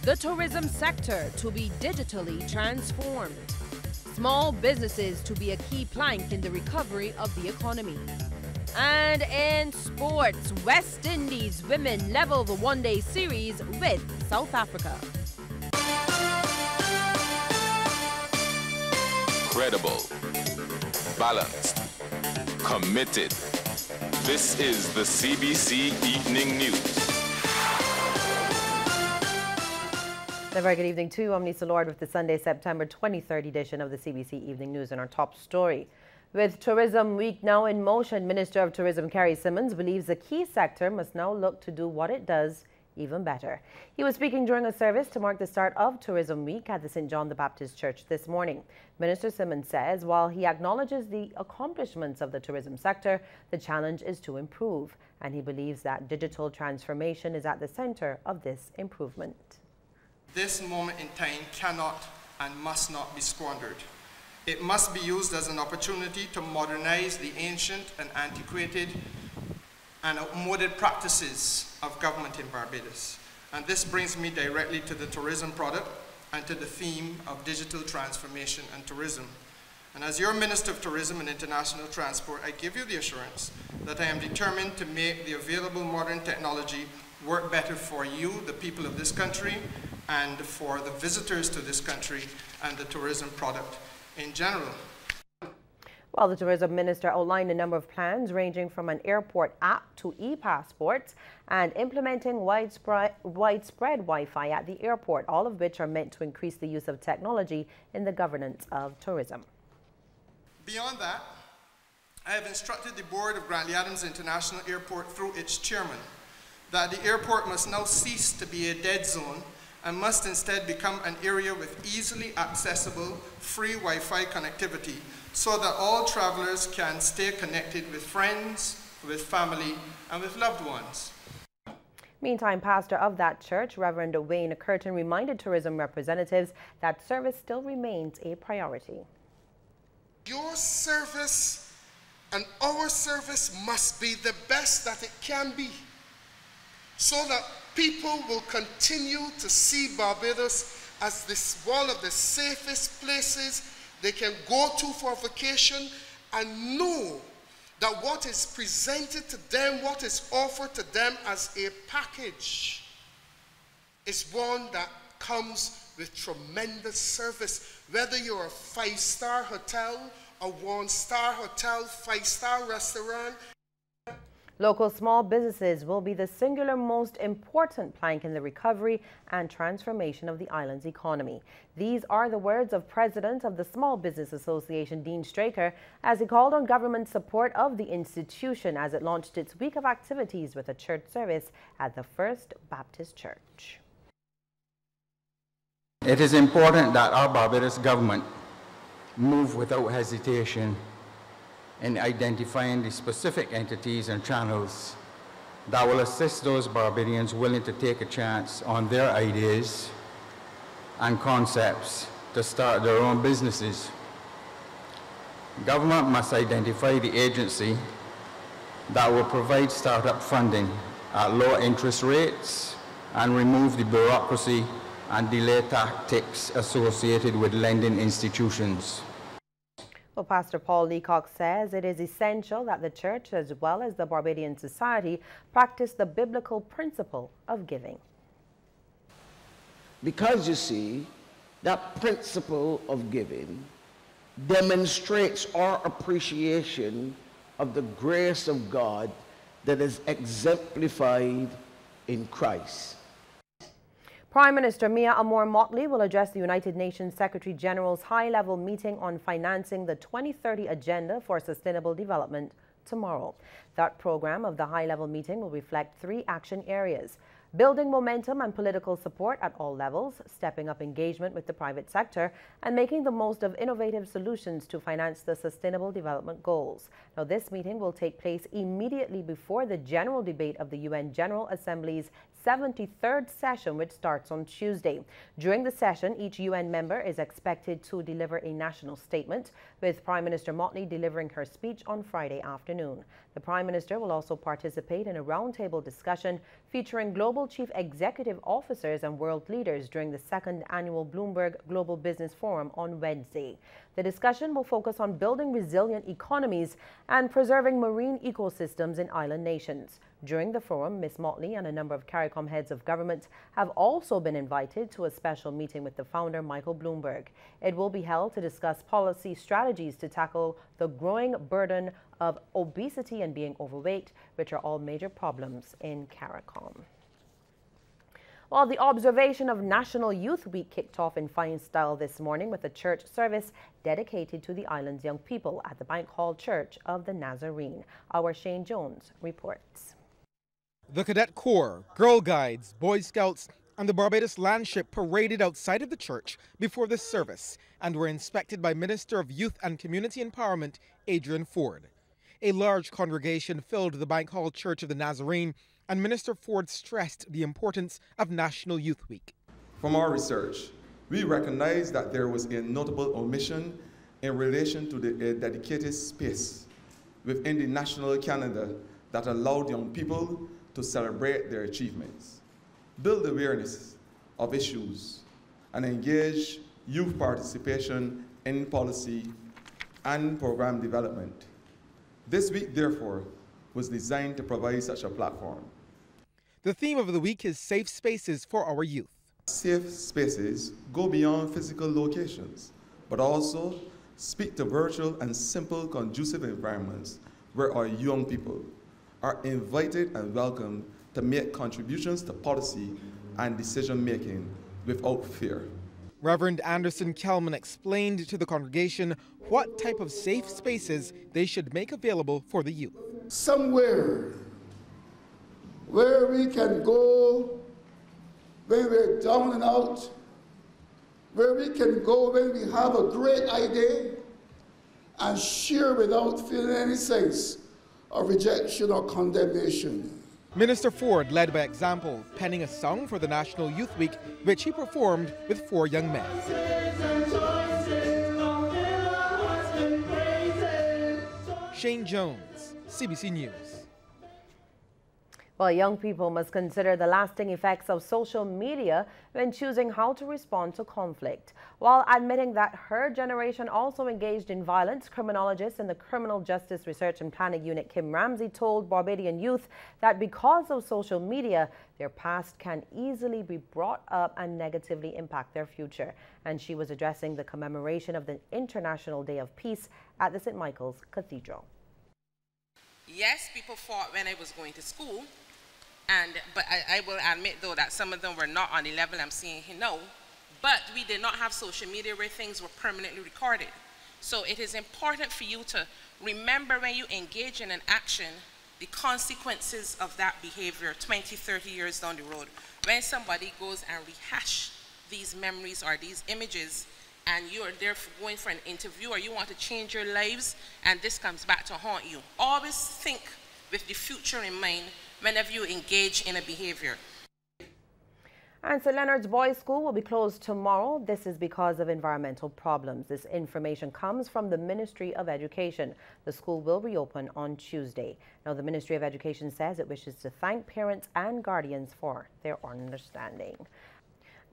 the tourism sector to be digitally transformed. Small businesses to be a key plank in the recovery of the economy. And in sports, West Indies women level the one-day series with South Africa. Credible, balanced, committed. This is the CBC Evening News. A very good evening to you. I'm Lisa Lord with the Sunday, September 23rd edition of the CBC Evening News and our top story. With Tourism Week now in motion, Minister of Tourism Kerry Simmons believes the key sector must now look to do what it does even better. He was speaking during a service to mark the start of Tourism Week at the St. John the Baptist Church this morning. Minister Simmons says while he acknowledges the accomplishments of the tourism sector, the challenge is to improve, and he believes that digital transformation is at the center of this improvement. This moment in time cannot and must not be squandered. It must be used as an opportunity to modernize the ancient and antiquated and outmoded practices of government in Barbados. And this brings me directly to the tourism product and to the theme of digital transformation and tourism. And as your Minister of Tourism and International Transport, I give you the assurance that I am determined to make the available modern technology work better for you, the people of this country, and for the visitors to this country and the tourism product in general. Well, the tourism minister outlined a number of plans ranging from an airport app to e-passports and implementing widespread Wi-Fi at the airport, all of which are meant to increase the use of technology in the governance of tourism. Beyond that, I have instructed the board of Grantley Adams International Airport through its chairman that the airport must now cease to be a dead zone and must instead become an area with easily accessible free Wi-Fi connectivity so that all travelers can stay connected with friends, with family, and with loved ones. Meantime, pastor of that church, Reverend Wayne Curtin, reminded tourism representatives that service still remains a priority. Your service and our service must be the best that it can be, so that people will continue to see Barbados as this one of the safest places they can go to for vacation, and know that what is presented to them, what is offered to them as a package, is one that comes with tremendous service. Whether you're a 5-star hotel, a 1-star hotel, 5-star restaurant. Local small businesses will be the singular most important plank in the recovery and transformation of the island's economy. These are the words of President of the Small Business Association, Dean Straker, as he called on government support of the institution as it launched its week of activities with a church service at the First Baptist Church. It is important that our Barbados government move without hesitation in identifying the specific entities and channels that will assist those Barbadians willing to take a chance on their ideas and concepts to start their own businesses. Government must identify the agency that will provide startup funding at low interest rates and remove the bureaucracy and delay tactics associated with lending institutions. Well, Pastor Paul Leacock says it is essential that the church, as well as the Barbadian society, practice the biblical principle of giving. Because, you see, that principle of giving demonstrates our appreciation of the grace of God that is exemplified in Christ. Prime Minister Mia Amor-Motley will address the United Nations Secretary General's high-level meeting on financing the 2030 Agenda for Sustainable Development tomorrow. That program of the high-level meeting will reflect 3 action areas: building momentum and political support at all levels, stepping up engagement with the private sector, and making the most of innovative solutions to finance the Sustainable Development Goals. Now, this meeting will take place immediately before the general debate of the UN General Assembly's 73rd session, which starts on Tuesday. During the session, each UN member is expected to deliver a national statement, with Prime Minister Motley delivering her speech on Friday afternoon. The Prime Minister will also participate in a roundtable discussion featuring global chief executive officers and world leaders during the second annual Bloomberg Global Business Forum on Wednesday. The discussion will focus on building resilient economies and preserving marine ecosystems in island nations. During the forum, Ms. Motley and a number of CARICOM heads of government have also been invited to a special meeting with the founder, Michael Bloomberg. It will be held to discuss policy strategies to tackle the growing burden of obesity and being overweight, which are all major problems in CARICOM. Well, the observation of National Youth Week kicked off in fine style this morning with a church service dedicated to the island's young people at the Bank Hall Church of the Nazarene. Our Shane Jones reports. The Cadet Corps, Girl Guides, Boy Scouts, and the Barbados Landship paraded outside of the church before the service and were inspected by Minister of Youth and Community Empowerment, Adrian Ford. A large congregation filled the Bank Hall Church of the Nazarene, and Minister Ford stressed the importance of National Youth Week. From our research, we recognize that there was a notable omission in relation to the dedicated space within the national calendar that allowed young people to celebrate their achievements, build awareness of issues, and engage youth participation in policy and program development. This week, therefore, was designed to provide such a platform. The theme of the week is Safe Spaces for Our Youth. Safe spaces go beyond physical locations, but also speak to virtual and simple, conducive environments where our young people are invited and welcomed to make contributions to policy and decision-making without fear. Reverend Anderson Kelman explained to the congregation what type of safe spaces they should make available for the youth. Somewhere where we can go when we're down and out, where we can go when we have a great idea and share without feeling any sense of rejection or condemnation. Minister Ford led by example, penning a song for the National Youth Week, which he performed with 4 young men. Shane Jones, CBC News. Well, young people must consider the lasting effects of social media when choosing how to respond to conflict. While admitting that her generation also engaged in violence, criminologist in the Criminal Justice Research and Planning Unit, Kim Ramsey, told Barbadian youth that because of social media, their past can easily be brought up and negatively impact their future. And she was addressing the commemoration of the International Day of Peace at the St. Michael's Cathedral. Yes, people fought when I was going to school. But I will admit, though, that some of them were not on the level I'm seeing here now. But we did not have social media where things were permanently recorded. So it is important for you to remember when you engage in an action, the consequences of that behavior 20, 30 years down the road. When somebody goes and rehash these memories or these images, and you're there going for an interview or you want to change your lives, and this comes back to haunt you. Always think with the future in mind whenever you engage in a behavior. And St. Leonard's Boys School will be closed tomorrow. This is because of environmental problems. This information comes from the Ministry of Education. The school will reopen on Tuesday. Now, the Ministry of Education says it wishes to thank parents and guardians for their understanding.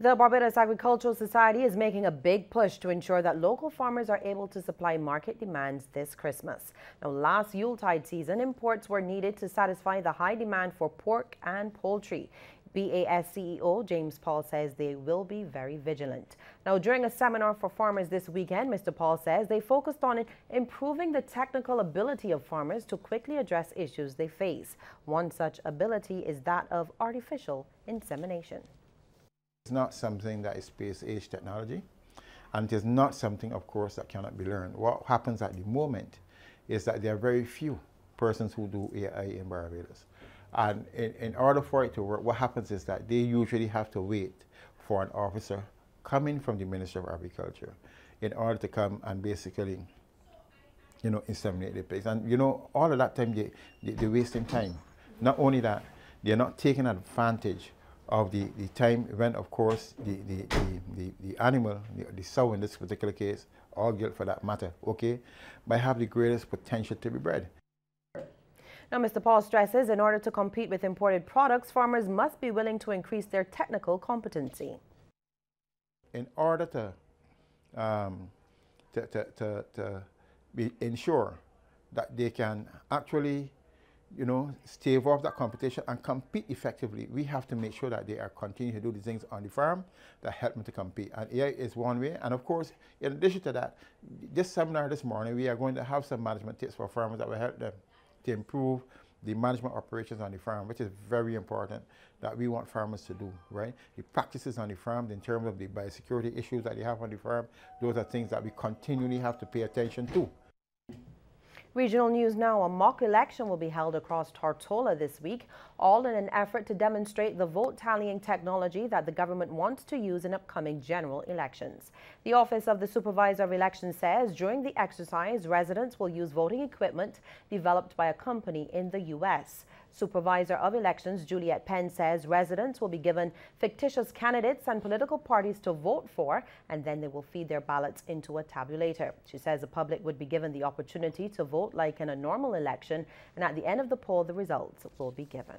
The Barbados Agricultural Society is making a big push to ensure that local farmers are able to supply market demands this Christmas. Now, last Yuletide season, imports were needed to satisfy the high demand for pork and poultry. BAS CEO James Paul says they will be very vigilant. Now, during a seminar for farmers this weekend, Mr. Paul says they focused on improving the technical ability of farmers to quickly address issues they face. One such ability is that of artificial insemination. It's not something that is space-age technology, and it is not something, of course, that cannot be learned. What happens at the moment is that there are very few persons who do AI in Barbados. And in order for it to work, what happens is that they usually have to wait for an officer coming from the Ministry of Agriculture in order to come and basically, inseminate the pigs. And, all of that time, they're wasting time. Not only that, they're not taking advantage of the time when, of course, the animal, the sow in this particular case, or gilt for that matter, okay, might have the greatest potential to be bred. Now, Mr. Paul stresses in order to compete with imported products, farmers must be willing to increase their technical competency. In order to ensure that they can actually, you know, stave off that competition and compete effectively, we have to make sure that they are continuing to do the things on the farm that help them to compete. And AI is one way. And of course, in addition to that, this seminar this morning, we are going to have some management tips for farmers that will help them to improve the management operations on the farm, which is very important that we want farmers to do, right? The practices on the farm in terms of the biosecurity issues that they have on the farm, those are things that we continually have to pay attention to. Regional news now. A mock election will be held across Tortola this week, all in an effort to demonstrate the vote tallying technology that the government wants to use in upcoming general elections. The Office of the Supervisor of Elections says during the exercise, residents will use voting equipment developed by a company in the U.S. Supervisor of Elections Juliet Penn says residents will be given fictitious candidates and political parties to vote for, and then they will feed their ballots into a tabulator. She says the public would be given the opportunity to vote like in a normal election, and at the end of the poll, the results will be given.